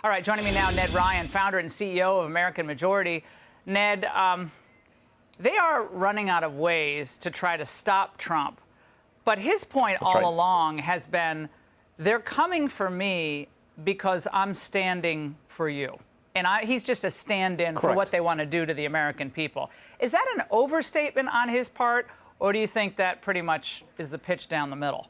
All right, joining me now, Ned Ryun, founder and CEO of American Majority. Ned, they are running out of ways to try to stop Trump. But his point along has been, they're coming for me because I'm standing for you. And he's just a stand-in for what they want to do to the American people. Is that an overstatement on his part, or do you think that pretty much is the pitch down the middle?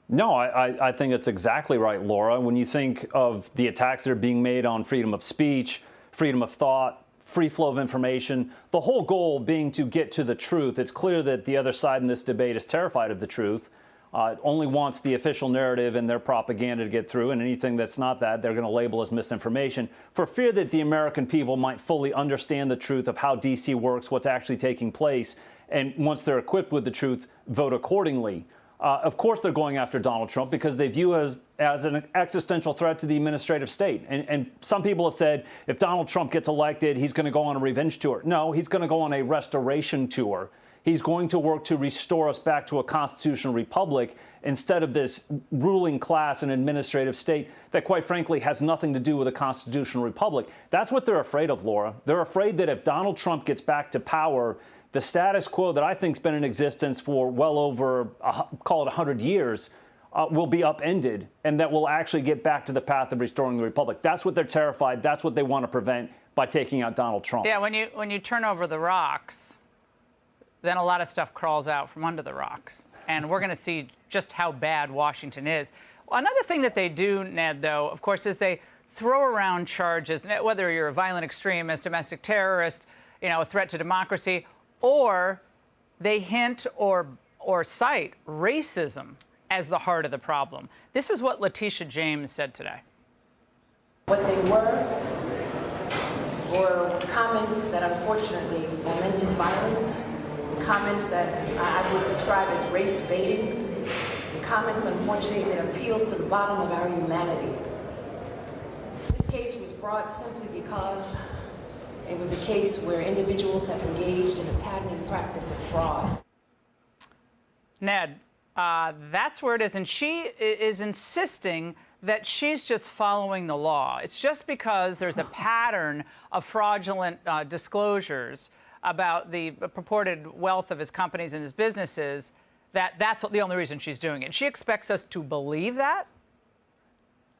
No, I think it's exactly right, Laura. When you think of the attacks that are being made on freedom of speech, freedom of thought, free flow of information, the whole goal being to get to the truth, it's clear that the other side in this debate is terrified of the truth, only wants the official narrative and their propaganda to get through, and anything that's not that, they're going to label as misinformation, for fear that the American people might fully understand the truth of how D.C. works, what's actually taking place, and once they're equipped with the truth, vote accordingly. Of course, they're going after Donald Trump because they view him as an existential threat to the administrative state. And some people have said if Donald Trump gets elected, he's going to go on a revenge tour. No, he's going to go on a restoration tour. He's going to work to restore us back to a constitutional republic instead of this ruling class and administrative state that, quite frankly, has nothing to do with a constitutional republic. That's what they're afraid of, Laura. They're afraid that if Donald Trump gets back to power, the status quo that I think has been in existence for well over, call it 100 years, will be upended, and that we'll actually get back to the path of restoring the republic. That's what they're terrified. That's what they want to prevent by taking out Donald Trump. Yeah, when you turn over the rocks, then a lot of stuff crawls out from under the rocks. And we're going to see just how bad Washington is. Well, another thing that they do, Ned, though, of course, is they throw around charges, whether you're a violent extremist, domestic terrorist, a threat to democracy, or they hint or cite racism as the heart of the problem. This is what Letitia James said today. What they were comments that unfortunately fomented violence, comments that I would describe as race baiting, comments unfortunately that appeals to the bottom of our humanity. This case was brought simply because it was a case where individuals have engaged in a pattern and practice of fraud. Ned, that's where it is. And she is insisting that she's just following the law. It's just because there's a pattern of fraudulent disclosures about the purported wealth of his companies and his businesses, that's the only reason she's doing it. She expects us to believe that?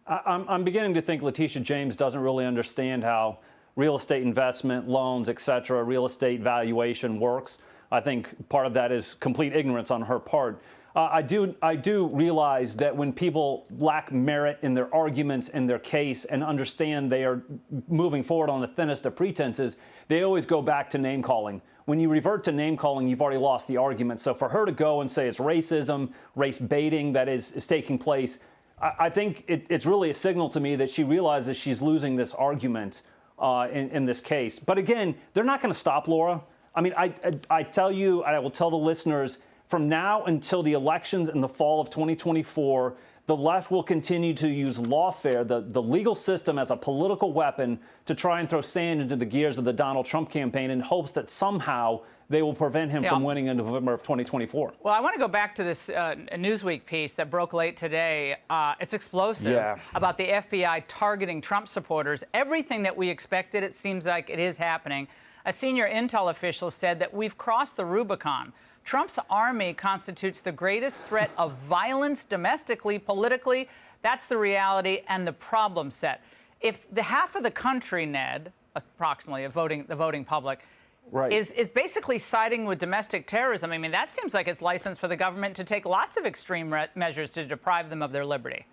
I'm beginning to think Letitia James doesn't really understand how real estate investment, loans, et cetera, real estate valuation works. I think part of that is complete ignorance on her part. I do realize that when people lack merit in their arguments, in their case, and understand they are moving forward on the thinnest of pretenses, they always go back to name-calling. When you revert to name-calling, you've already lost the argument. So for her to go and say it's racism, race baiting that is taking place, I think it's really a signal to me that she realizes she's losing this argument in this case. But again, they're not going to stop, Laura. I mean, I tell you, I will tell the listeners, from now until the elections in the fall of 2024, the left will continue to use lawfare, the legal system, as a political weapon to try and throw sand into the gears of the Donald Trump campaign in hopes that somehow they will prevent him from winning in November of 2024. Well, I want to go back to this Newsweek piece that broke late today. It's explosive about the FBI targeting Trump supporters. Everything that we expected, it seems like it is happening. A senior intel official said that we've crossed the Rubicon. Trump's army constitutes the greatest threat of violence domestically, politically. That's the reality and the problem set. If the half of the country, Ned, approximately, the voting public, is basically siding with domestic terrorism, I mean, that seems like it's license for the government to take lots of extreme measures to deprive them of their liberty.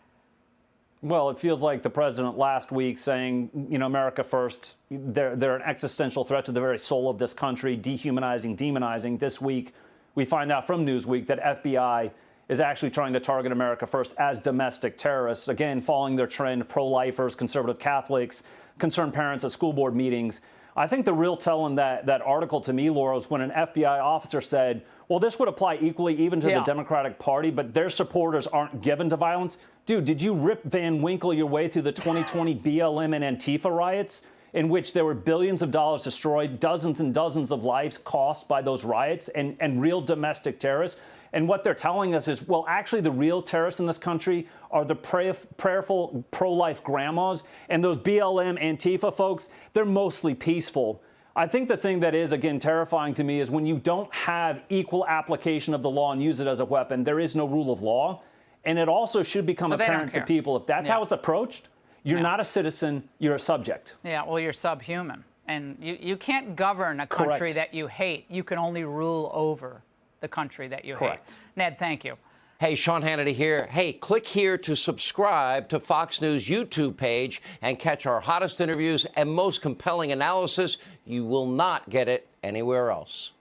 Well, it feels like the president last week saying, America first, they're an existential threat to the very soul of this country, dehumanizing, demonizing. This week, we find out from Newsweek that FBI is actually trying to target America first as domestic terrorists, again, following their trend, pro-lifers, conservative Catholics, concerned parents at school board meetings. I think the real tell in that article to me, Laura, was when an FBI officer said, well, this would apply equally even to the Democratic Party, but their supporters aren't given to violence. Dude, did you Rip Van Winkle your way through the 2020 BLM and Antifa riots, in which there were billions of dollars destroyed, dozens and dozens of lives cost by those riots, and real domestic terrorists? And what they're telling us is, well, actually the real terrorists in this country are the prayerful pro-life grandmas, and those BLM Antifa folks, they're mostly peaceful. I think the thing that is, again, terrifying to me is when you don't have equal application of the law and use it as a weapon, there is no rule of law. And it also should become apparent to people, if that's how it's approached, you're not a citizen, you're a subject. Yeah, well, you're subhuman. And you can't govern a country that you hate. You can only rule over the country that you hate. Ned, thank you. Hey, Sean Hannity here. Hey, click here to subscribe to Fox News YouTube page and catch our hottest interviews and most compelling analysis. You will not get it anywhere else.